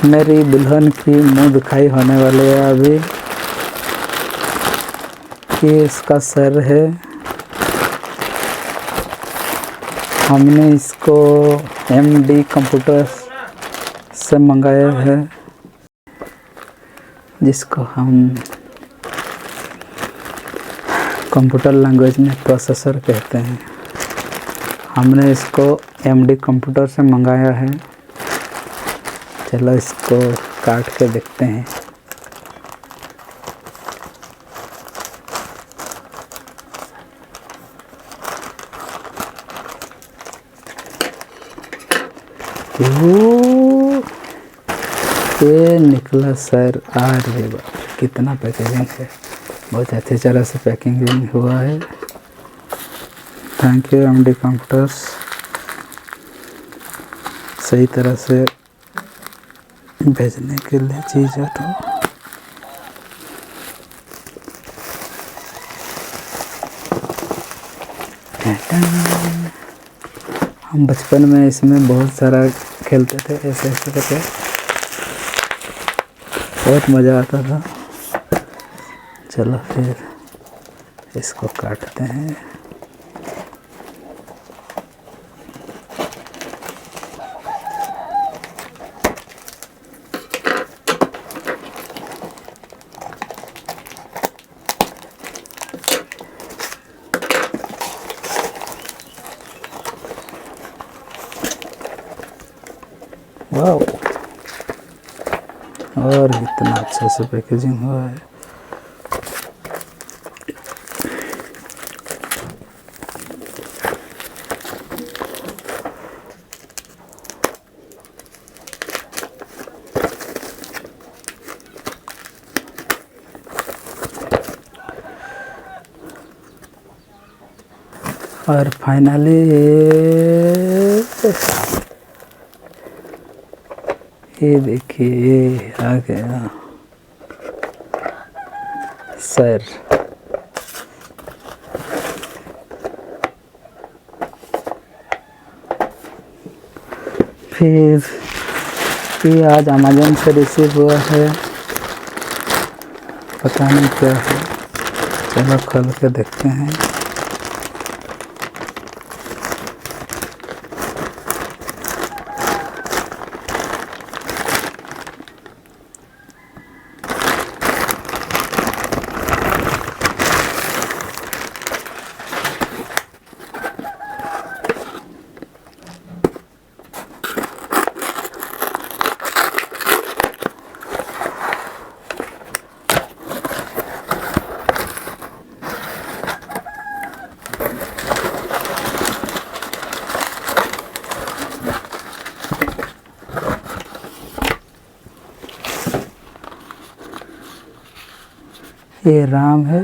मेरी दुल्हन की मुंह दिखाई होने वाली है अभी। ये इसका सर है। हमने इसको MD कंप्यूटर से मंगाया है, जिसको हम कंप्यूटर लैंग्वेज में प्रोसेसर कहते हैं। हमने इसको MD कंप्यूटर से मंगाया है। चलो इसको काट के देखते हैं। ये निकला सर। अरे बाप, कितना पैकेजिंग है। बहुत अच्छी तरह से पैकिंग हुआ है। थैंक यू MD कंप्यूटर्स, सही तरह से भेजने के लिए चीज़ है। तो हम बचपन में इसमें बहुत सारा खेलते थे, ऐसे ऐसे करके बहुत मज़ा आता था। चलो फिर इसको काटते हैं। वाह, और इतना अच्छे से पैकेजिंग हुआ है। और फाइनली ये देखिए आ गया सर। फिर ये आज अमेज़न से रिसीव हुआ है, पता नहीं क्या है। चलो खोल के देखते हैं। ये RAM है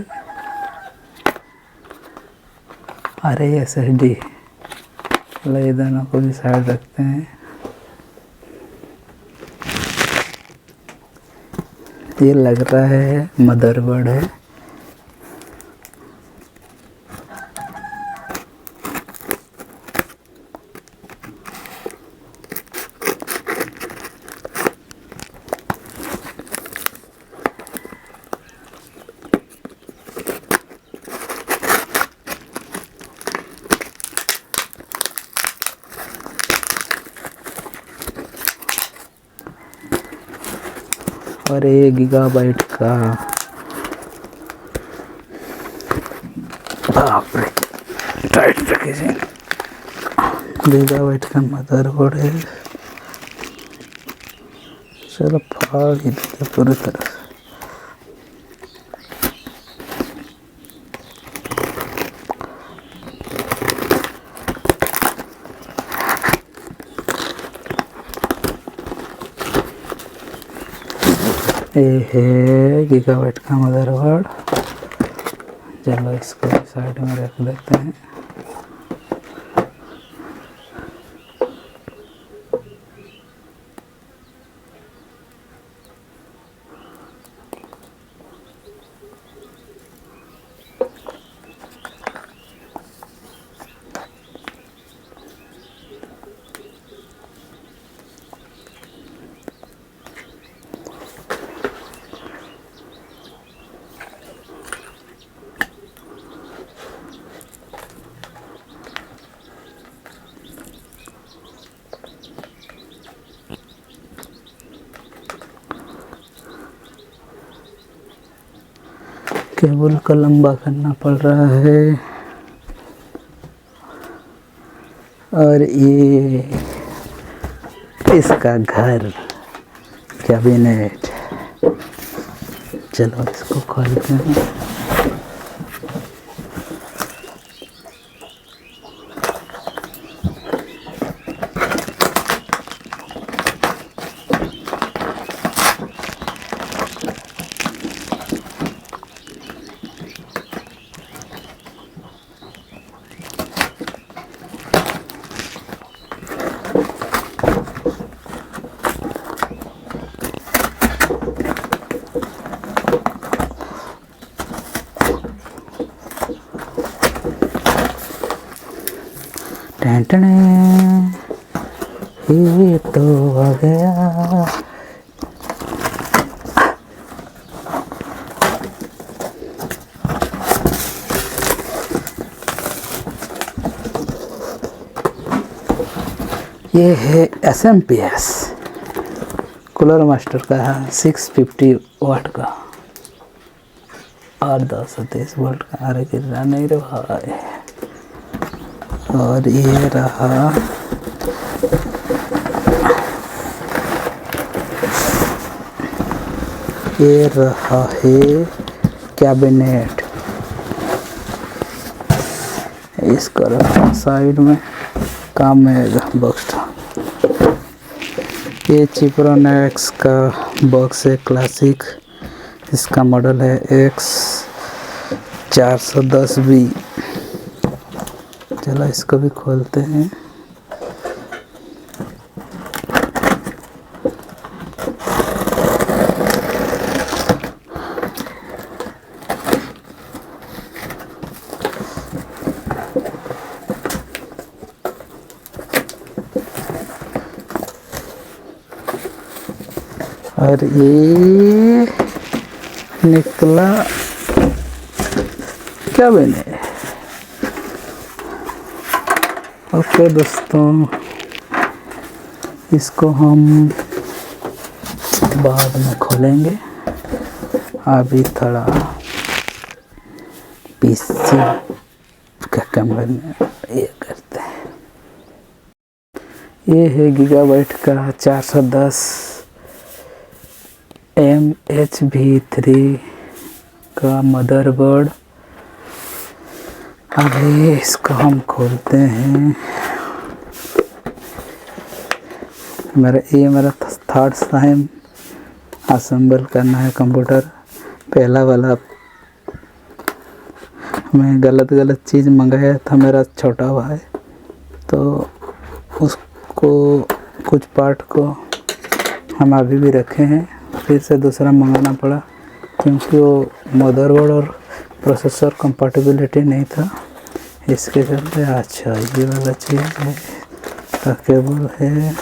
और ये SSD। ये दोनों को भी साइड रखते हैं। ये लग रहा है मदरबोर्ड है। और 1 गीगाबाइट का, बाप रे, टाइट पैकेजिंग। गीगाबाइट का मदरबोर्ड है। चलो फाड़ ही देते पूरी तरह से। ये है गीगाबाइट का मदरबोर्ड। चलो इसको साइड में रख देते हैं। केबल को लंबा करना पड़ रहा है। और ये इसका घर कैबिनेट। चलो इसको खोलते हैं। टैंटने ये तो आ गया। ये है SMPS कूलर मास्टर का है, 650 वाट का और 230 वोल्ट का। अरे गिर रहा नहीं रे भाई। और ये रहा है कैबिनेट। इसका रखा साइड में, काम में आएगा बॉक्स। ये चिप्रोनेक्स का बॉक्स है, क्लासिक। इसका मॉडल है X410B। चलो इसको भी खोलते हैं। और ये निकला क्या बने। ओके दोस्तों, इसको हम बाद में खोलेंगे। अभी थोड़ा पीसी का कमरे में ये करते हैं। ये है गीगाबाइट का 410 MHV3 का मदरबोर्ड। अभी इसको हम खोलते हैं। ये मेरा थर्ड टाइम असेंबल करना है कंप्यूटर। पहला वाला मैं गलत चीज़ मंगाया था मेरा छोटा भाई, तो उसको कुछ पार्ट को हम अभी भी रखे हैं, फिर से दूसरा मंगाना पड़ा क्योंकि वो मदरबोर्ड और प्रोसेसर कंपैटिबिलिटी नहीं था, इसके चलते। अच्छा ये वाला चीज़ है, केबल है।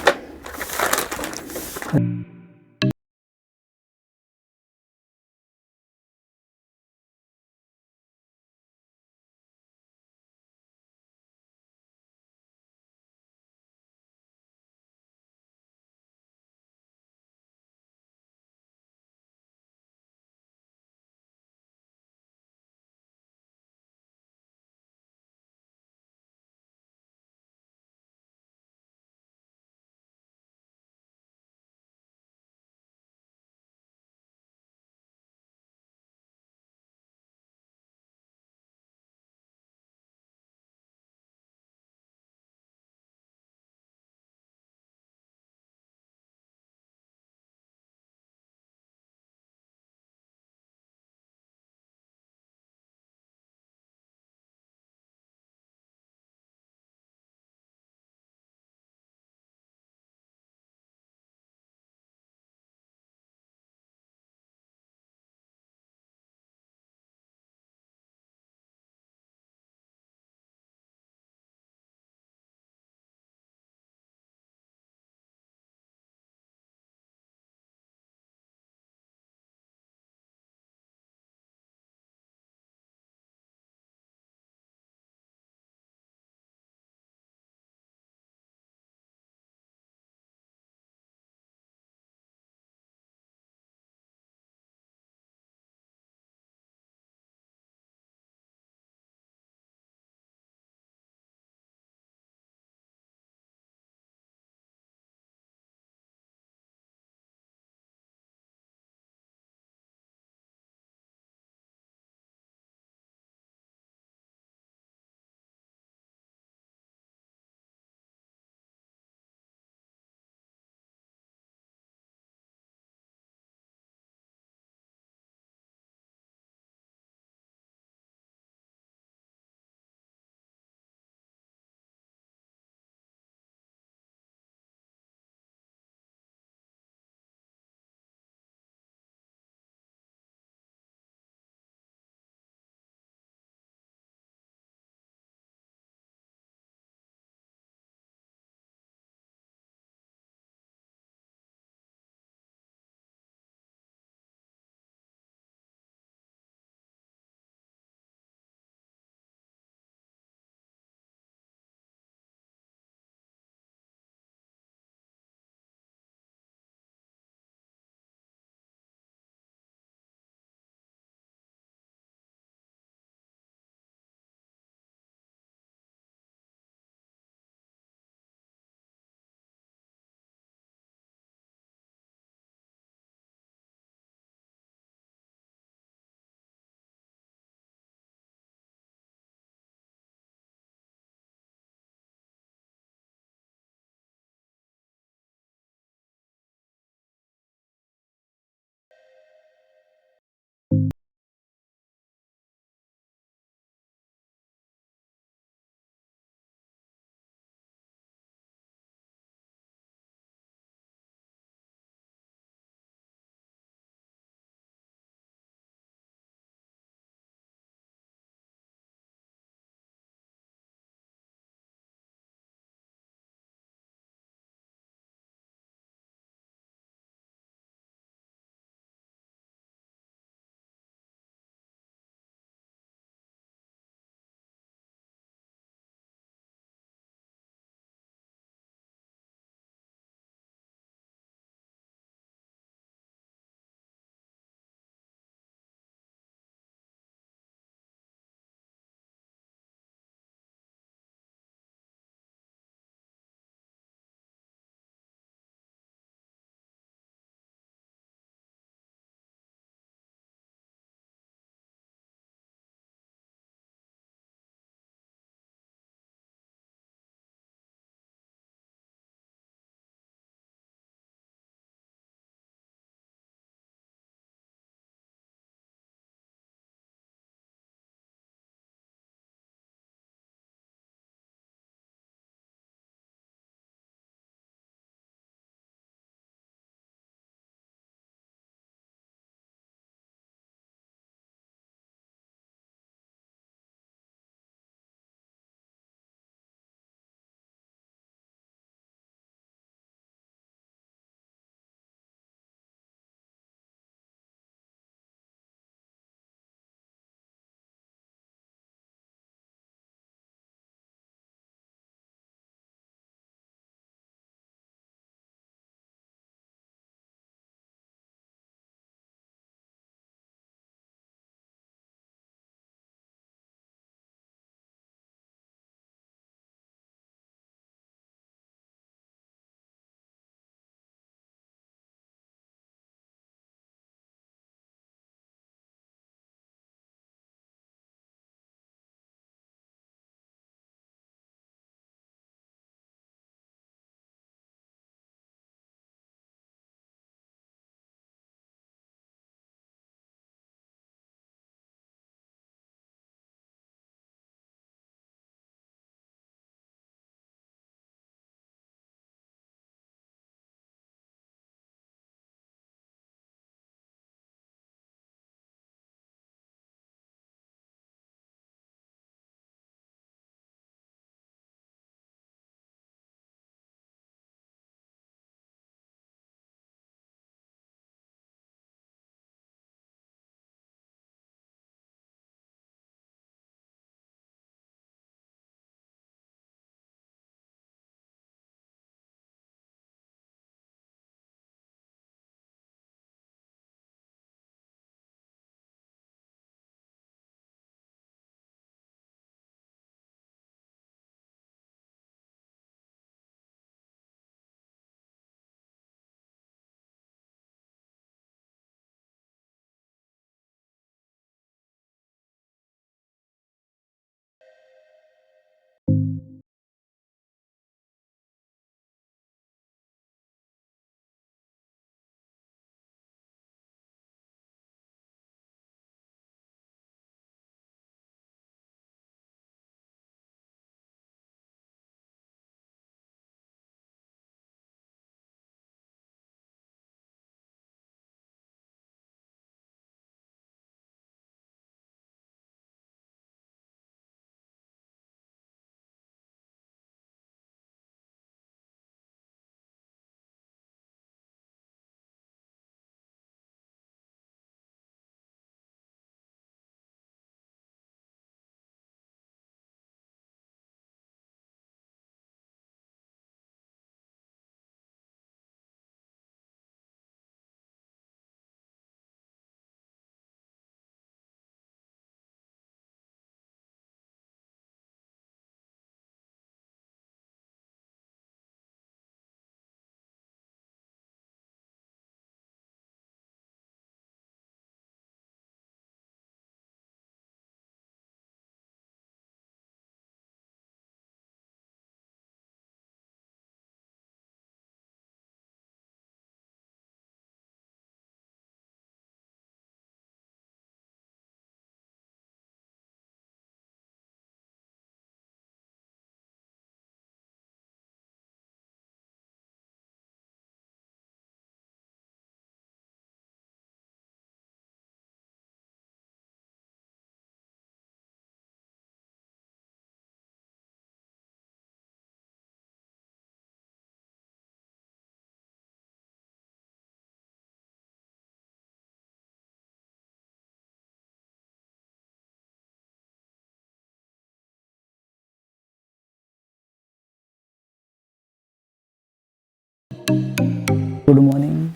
Good morning.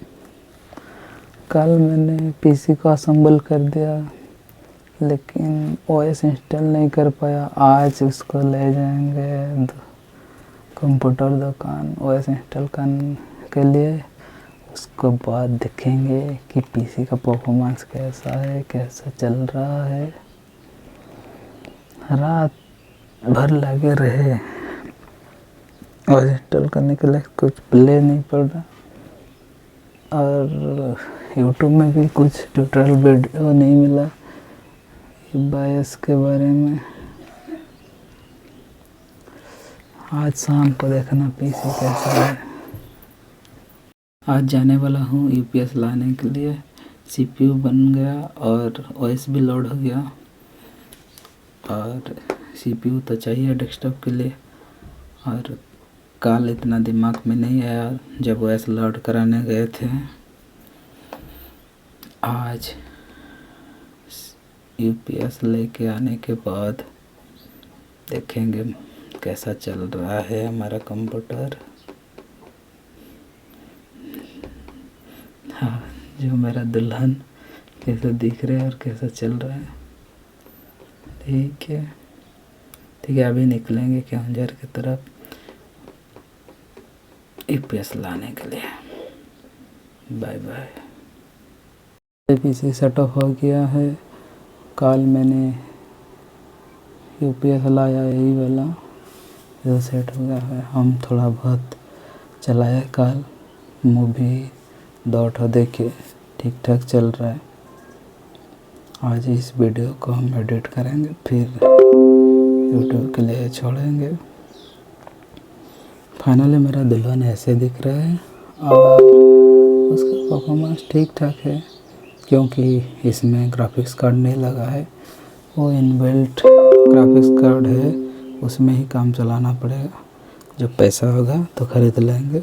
कल मैंने पीसी को असेंबल कर दिया, लेकिन ओएस इंस्टॉल नहीं कर पाया। आज उसको ले जाएंगे कंप्यूटर दुकान ओएस इंस्टॉल करने के लिए। उसके बाद देखेंगे कि पीसी का परफॉर्मेंस कैसा है, कैसा चल रहा है। रात भर लगे रहे ओएस इंस्टॉल करने के लिए, कुछ प्ले नहीं पड़ रहा। और यूट्यूब में भी कुछ ट्यूटोरियल वीडियो नहीं मिला बायस के बारे में। आज शाम को देखना पीसी कैसा है। आज जाने वाला हूँ यूपीएस लाने के लिए। सीपीयू बन गया और ओएस भी लोड हो गया, और सीपीयू तो चाहिए डेस्कटॉप के लिए। और कल इतना दिमाग में नहीं आया जब ओएस लोड कराने गए थे। आज यूपीएस लेके आने के बाद देखेंगे कैसा चल रहा है हमारा कंप्यूटर। हाँ, जो मेरा दुल्हन कैसा दिख रहा है और कैसा चल रहा है। ठीक है, अभी निकलेंगे केवंझर की तरफ यूपीएस लाने के लिए। Bye bye. PC set off हो गया है। कल मैंने यूपीएस लाया, यही वाला जो सेट हो गया है। हम थोड़ा बहुत चलाया कल, मूवी डॉट देखे, ठीक ठाक चल रहा है। आज इस वीडियो को हम एडिट करेंगे, फिर यूट्यूब के लिए छोड़ेंगे। फाइनली मेरा दुल्हन ऐसे दिख रहा है और उसका परफॉर्मेंस ठीक ठाक है, क्योंकि इसमें ग्राफिक्स कार्ड नहीं लगा है। वो इनबिल्ट ग्राफिक्स कार्ड है, उसमें ही काम चलाना पड़ेगा। जब पैसा होगा तो ख़रीद लेंगे।